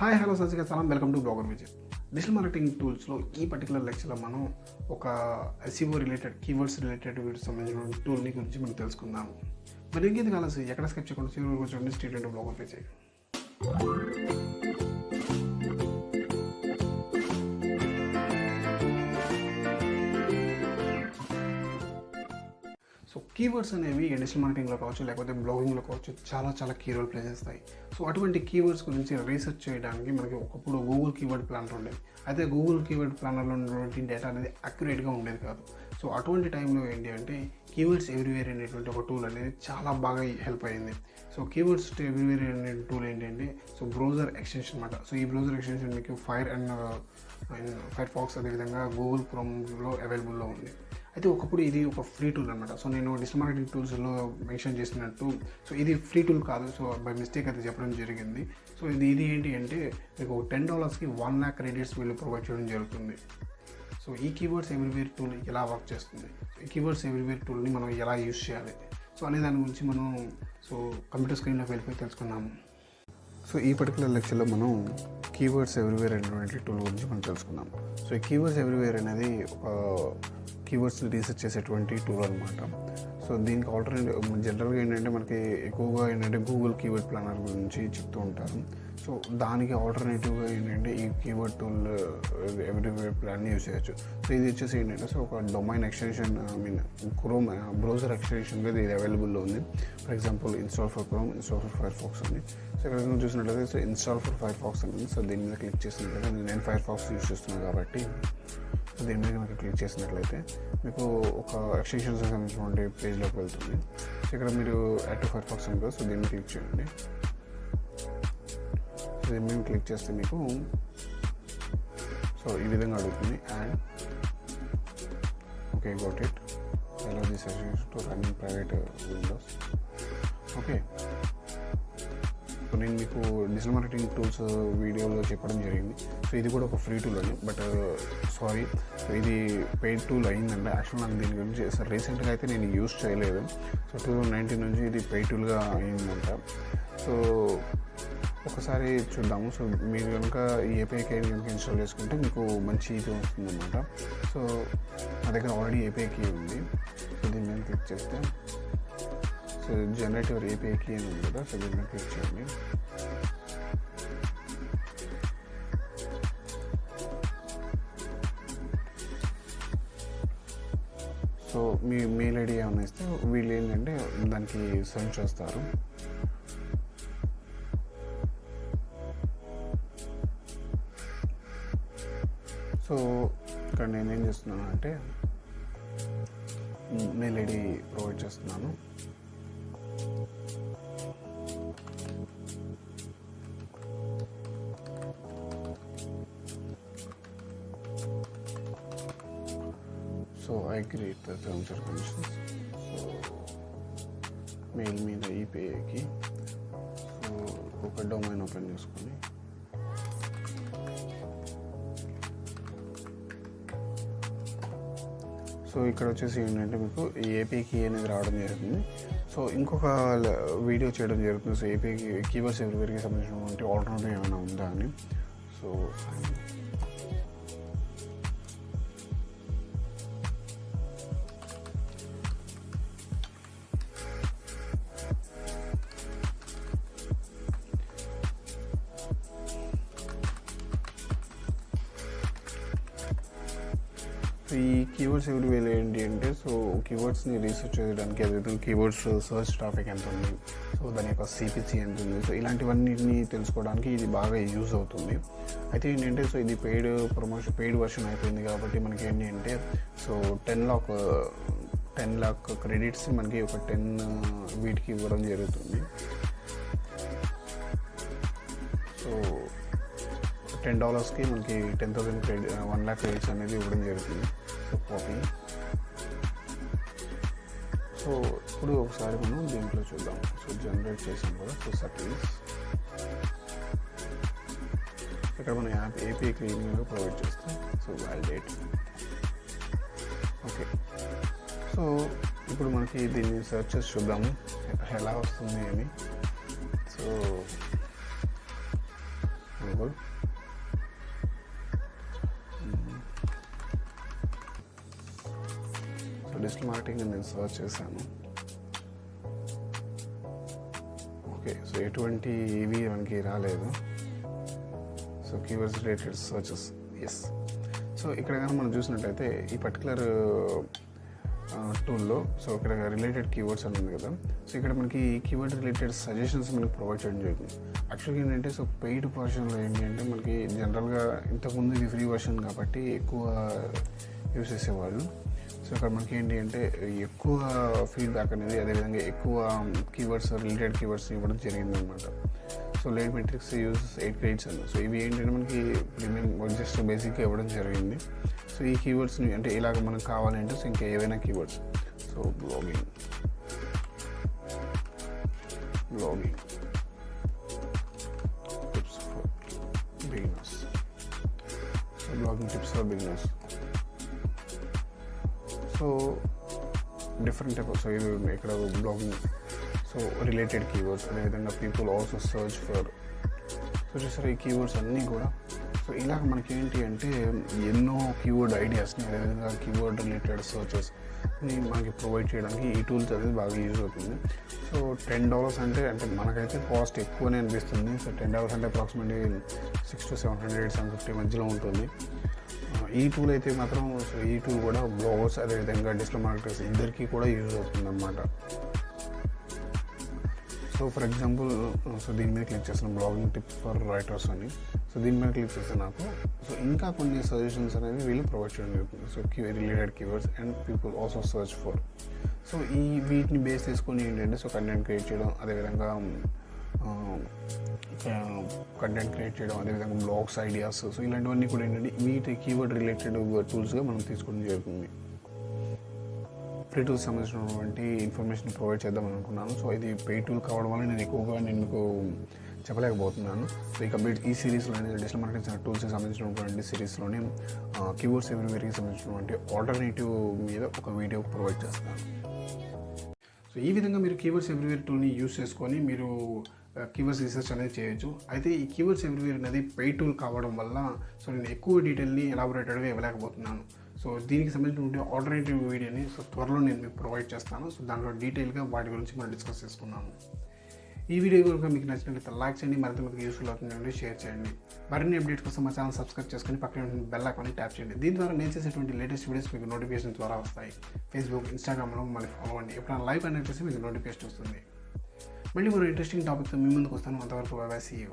Hi hello సజ్జిగా సలాం welcome to blogger Vijay. Digital marketing టూల్స్లో ఈ పర్టికులర్ లెక్చర్లో మనం ఒక ఎస్ఈఓ రిలేటెడ్ కీవర్డ్స్ రిలేటెడ్ వీటికి సంబంధించిన టూల్ని గురించి మనం తెలుసుకుందాము. మరి ఇంకేది కావాల్సి ఎక్కడ స్కెచ్ చేయకుండా చివరి కూర్చోండి. Street and blogger Vijay. So keywords అనేవి డిజిటల్ మార్కెటింగ్లో కావచ్చు, లేకపోతే బ్లాగింగ్లో కావచ్చు, చాలా కీ రోల్ ప్లే చేస్తాయి. సో అటువంటి కీవర్డ్స్ గురించి రీసెర్చ్ చేయడానికి మనకి ఒకప్పుడు గూగుల్ కీవర్డ్ ప్లానర్ ఉండేది. అయితే గూగుల్ కీవర్డ్ ప్లానర్లో ఉన్నటువంటి డేటా అనేది అక్యురేట్గా ఉండేది కాదు. సో అటువంటి టైంలో ఏంటి అంటే కీవర్డ్స్ ఎవ్రీవేర్ అనేటువంటి ఒక టూల్ అనేది చాలా బాగా హెల్ప్ అయ్యింది. సో కీవర్డ్స్ ఎవ్రీవేర్ అనే టూల్ ఏంటంటే బ్రౌజర్ ఎక్స్టెన్షన్ అనమాట. సో ఈ బ్రౌజర్ ఎక్స్టెన్షన్ మీకు ఫైర్ ఫాక్స్ అదేవిధంగా గూగుల్ క్రోమ్లో అవైలబుల్లో ఉంది. అయితే ఒకప్పుడు ఇది ఒక ఫ్రీ టూల్ అనమాట. సో నేను డిజిటల్ మార్కెటింగ్ టూల్స్లో మెన్షన్ చేసినట్టు సో ఇది ఫ్రీ టూల్ కాదు. సో బై మిస్టేక్ అయితే చెప్పడం జరిగింది. సో ఇది ఏంటి అంటే మీకు $10కి 1 lakh క్రెడిట్స్ వీళ్ళు ప్రొవైడ్ చేయడం జరుగుతుంది. సో ఈ కీవర్డ్స్ ఎవ్రీవేర్ టూల్ ఎలా వర్క్ చేస్తుంది, ఈ కీవర్డ్స్ ఎవ్రీవేర్ టూల్ని మనం ఎలా యూజ్ చేయాలి సో అనే దాని గురించి మనం కంప్యూటర్ స్క్రీన్లోకి వెళ్ళిపోయి తెలుసుకున్నాము. సో ఈ పర్టికులర్ లెక్చర్లో మనం కీవర్డ్స్ ఎవ్రీవేర్ అనేటువంటి టూల్ గురించి మనం తెలుసుకున్నాం. సో ఈ కీవర్డ్స్ ఎవ్రీవేర్ అనేది ఒక కీవర్డ్స్ని రీసెర్చ్ చేసేటువంటి టూల్ అనమాట. సో దీనికి ఆల్టర్నేటివ్ జనరల్గా ఏంటంటే మనకి ఎక్కువగా ఏంటంటే గూగుల్ కీవర్డ్ ప్లానర్ గురించి చెప్తూ ఉంటారు. సో దానికి ఆల్టర్నేటివ్గా ఏంటంటే ఈ కీవర్డ్ టూల్ ఎవ్రీవేర్ ప్లాన్ని యూజ్ చేయొచ్చు. సో ఇది వచ్చేసి ఏంటంటే ఒక డొమైన్ ఎక్స్టెన్షన్ క్రోమ్ బ్రౌజర్ ఎక్స్టెన్షన్గా ఇది అవైలబుల్లో ఉంది. For example install for Chrome, install for Firefox ఉంది. సో ఇక్కడ చూసినట్లయితే so install for Firefox ఉంది. సో దీని మీద క్లిక్ చేసినట్లయితే నేను ఫైర్ ఫాక్స్ యూజ్ చేస్తున్నాను కాబట్టి సో దీని మీద కనుక క్లిక్ చేసినట్లయితే మీకు ఒక ఎక్స్టెన్షన్స్ సంబంధించినటువంటి పేజ్లోకి వెళ్తుంది. సో ఇక్కడ మీరు యాడ్ టు ఫైర్ ఫాక్స్ ఉంటుంది. సో దీన్ని క్లిక్ చేయండి. సో దీని మీద క్లిక్ చేస్తే మీకు సో ఈ విధంగా అడుగుతుంది. And okay got it allow this to run in private Windows. Okay so నేను మీకు డిజిటల్ మార్కెటింగ్ టూల్స్ వీడియోలో చెప్పడం జరిగింది. సో ఇది కూడా ఒక ఫ్రీ టూల్ అని, బట్ సారీ ఇది పెయిడ్ టూల్ అయిందంటే యాక్చువల్ నాకు దీని గురించి సార్ రీసెంట్గా అయితే నేను యూజ్ చేయలేదు. సో 2019 నుంచి ఇది పెయిడ్ టూల్గా అయిందంట. సో ఒకసారి చూద్దాము. సో మీరు కనుక ఈ ఏపీఐకి కనుక ఇన్స్టాల్ చేసుకుంటే మీకు మంచి ఇది వస్తుందన్నమాట. సో నా దగ్గర ఆల్రెడీ ఏపీఐకి ఉంది. సో దీని మీద క్లిక్ చేస్తే సో జనరేట్ యువర్ ఏపీఐకి అని ఉంది కదా. సో దీని మీద క్లిక్ చేయండి. సో మీ మెయిల్ ఐడి ఏమైనా ఇస్తే వీళ్ళు ఏంటంటే దానికి సెండ్ చేస్తారు. సో ఇక్కడ నేనేం చేస్తున్నాను అంటే మెయిల్ ఐడి ప్రొవైడ్ చేస్తున్నాను. So I agree the terms and conditions. So mail మీద ఈపీఐకి సో ఒక డొమైన్ ఓపెన్ చేసుకొని సో ఇక్కడ వచ్చేసి ఏంటంటే మీకు ఈ ఏపీకి అనేది రావడం జరుగుతుంది. సో ఇంకొక వీడియో చేయడం జరుగుతుంది. సో ఏపీకి కీవర్డ్స్ ఎవ్రీవేర్కి సంబంధించినటువంటి ఆల్టర్నేటివ్ ఏమైనా ఉందా అని. సో ఈ కీవర్డ్స్ ఎవ్రీవేర్ ఏంటి అంటే సో కీవర్డ్స్ని రీసెర్చ్ చేయడానికి అదేవిధంగా కీవర్డ్స్ సర్చ్ ట్రాఫిక్ ఎంత ఉంది, సో దాని యొక్క సిపిసి ఎంత ఉంది, సో ఇలాంటివన్నిటిని తెలుసుకోవడానికి ఇది బాగా యూజ్ అవుతుంది. అయితే ఏంటంటే సో ఇది పెయిడ్ వర్షన్ అయిపోయింది కాబట్టి మనకి ఏంటి అంటే సో 10 lakh క్రెడిట్స్ మనకి ఒక 10 వీటికి ఇవ్వడం జరుగుతుంది. సో $10కి మనకి 10,000 1 lakh క్రెడిట్స్ అనేది ఇవ్వడం జరుగుతుంది. So copy. సో ఇప్పుడు ఒకసారి మనం దీంట్లో చూద్దాం. సో జనరేట్ చేసాం కదా. సో సర్వీస్ ఇక్కడ మనం ఏపీఐ క్లీనింగ్గా ప్రొవైడ్ చేస్తాం. So validate. ఓకే సో ఇప్పుడు మనకి దీన్ని సెర్చ్ చేసి చూద్దాము ఎలా వస్తుంది అని. So example so digital marketing నేను సర్చ్ చేశాను. ఓకే, సో ఎటువంటి ఇవి మనకి రాలేదు. So keywords related searches, yes. So ఇక్కడ కానీ మనం చూసినట్టయితే ఈ పర్టికులర్ టూల్లో సో ఇక్కడ రిలేటెడ్ కీవర్డ్స్ అని ఉంది కదా. సో ఇక్కడ మనకి కీవర్డ్ రిలేటెడ్ సజెషన్స్ మనకి ప్రొవైడ్ చేయడం జరుగుతుంది. యాక్చువల్గా ఏంటంటే సో పెయిడ్ వర్షన్లో ఏంటి అంటే మనకి జనరల్గా ఇంతకుముందు ఇది ఫ్రీ వర్షన్ కాబట్టి ఎక్కువ యూస్ చేసేవాళ్ళు. సో ఇక్కడ మనకి ఏంటి అంటే ఎక్కువ ఫీడ్బ్యాక్ అనేది, అదేవిధంగా ఎక్కువ కీవర్డ్స్ రిలేటెడ్ కీవర్డ్స్ ఇవ్వడం జరిగిందనమాట. So let metrics use 8 credits అని. సో ఇవి ఏంటంటే మనకి ప్రీమియం జస్ట్ బేసిక్గా ఇవ్వడం జరిగింది. సో ఈ కీవర్డ్స్ని అంటే ఇలాగ మనకు కావాలంటే సో ఇంకా ఏవైనా keywords, so blogging tips for beginners, so blogging tips for beginners. So different type. So ఇది ఇక్కడ బ్లాగింగ్, సో రిలేటెడ్ కీవర్డ్స్, అదేవిధంగా people also search for. So చూసారు ఈ కీవర్డ్స్ అన్నీ కూడా. సో ఇలాగ మనకి ఏంటి అంటే ఎన్నో కీవర్డ్ ఐడియాస్ని, అదేవిధంగా కీవర్డ్ రిలేటెడ్ సర్చెస్ని మనకి ప్రొవైడ్ చేయడానికి ఈ టూల్స్ అనేది బాగా యూజ్ అవుతుంది. సో $10 అంటే మనకైతే కాస్ట్ ఎక్కువనే అనిపిస్తుంది. సో $10 అంటే అప్రాక్సిమేట్లీ $600 to $700, $750 మధ్యలో ఉంటుంది. ఈ టూల్ అయితే మాత్రం, సో ఈ టూల్ కూడా బ్లాగర్స్ అదేవిధంగా డిజిటల్ మార్కెటర్స్ ఇద్దరికీ కూడా యూజ్ అవుతుంది అన్నమాట. సో ఫర్ ఎగ్జాంపుల్, సో దీని మీద క్లిక్ చేసిన బ్లాగింగ్ టిప్స్ ఫర్ రైటర్స్ అని. సో దీని మీద క్లిక్ చేస్తే నాకు సో ఇంకా కొన్ని సజెషన్స్ అనేవి వీళ్ళు ప్రొవైడ్ చేయడం జరుగుతుంది. So related keywords and people also search for. So వీటిని బేస్ చేసుకొని ఏంటంటే సో కంటెంట్ క్రియేట్ చేయడం, అదేవిధంగా అదేవిధంగా బ్లాగ్స్ ఐడియాస్, సో ఇలాంటివన్నీ కూడా ఏంటంటే వీటి కీవర్డ్ రిలేటెడ్ టూల్స్గా మనం తీసుకోవడం జరుగుతుంది. ఫ్రీ టూల్స్ సంబంధించినటువంటి ఇన్ఫర్మేషన్ ప్రొవైడ్ చేద్దాం అనుకున్నాను. సో ఇది పెయిడ్ టూల్ కావడం వల్ల నేను మీకు చెప్పలేకపోతున్నాను. సో ఈ కంప్లీట్ ఈ సిరీస్లోనే డిజిటల్ మార్కెటింగ్ టూల్స్కి సంబంధించినటువంటి సిరీస్లోనే కీవర్డ్స్ ఎవ్రీవేర్కి సంబంధించినటువంటి ఆల్టర్నేటివ్ మీద ఒక వీడియో ప్రొవైడ్ చేస్తాను. సో ఈ విధంగా మీరు కీవర్డ్స్ ఎవ్రీవేర్ టూల్ని యూస్ చేసుకొని మీరు కీవర్డ్స్ రీసెర్చ్ అనేది చేయొచ్చు. అయితే ఈ కీవర్డ్స్ ఎవ్రీవేర్ అనేది పెయిడ్ టూల్ కావడం వల్ల సో నేను ఎక్కువ డీటెయిల్ని ఎలాబొరేటెడ్గా ఇవ్వలేకపోతున్నాను. సో దీనికి సంబంధించిన ఆల్టర్నేటివ్ వీడియోని సో త్వరలో నేను మీకు ప్రొవైడ్ చేస్తాను. సో దాంట్లో డీటెయిల్గా వాటి గురించి మనం డిస్కస్ చేసుకున్నాము. ఈ వీడియో కనుక మీకు నచ్చినట్లయితే లైక్ చేయండి, మరింత మందికి యూస్ఫుల్ అవుతుందండి షేర్ చేయండి. మరిన్ని అప్డేట్స్ కోసం మా ఛానల్ సబ్స్క్రైబ్ చేసుకొని పక్కన బెల్ ఐకాన్ని ట్యాప్ చేయండి. దీని ద్వారా నేను చేసేటువంటి లేటెస్ట్ వీడియోస్ మీకు నోటిఫికేషన్ ద్వారా వస్తాయి. ఫేస్బుక్, ఇన్స్టాగ్రామ్లో మళ్ళీ ఫాలో అవ్వండి. ఎప్పుడైనా లైవ్ అనేది చేసి మీకు నోటిఫికేషన్ వస్తుంది. మళ్ళీ మరో ఇంట్రెస్టింగ్ టాపిక్తో మీ ముందుకు వస్తాను. అంతవరకు బై బై, సీ యూ.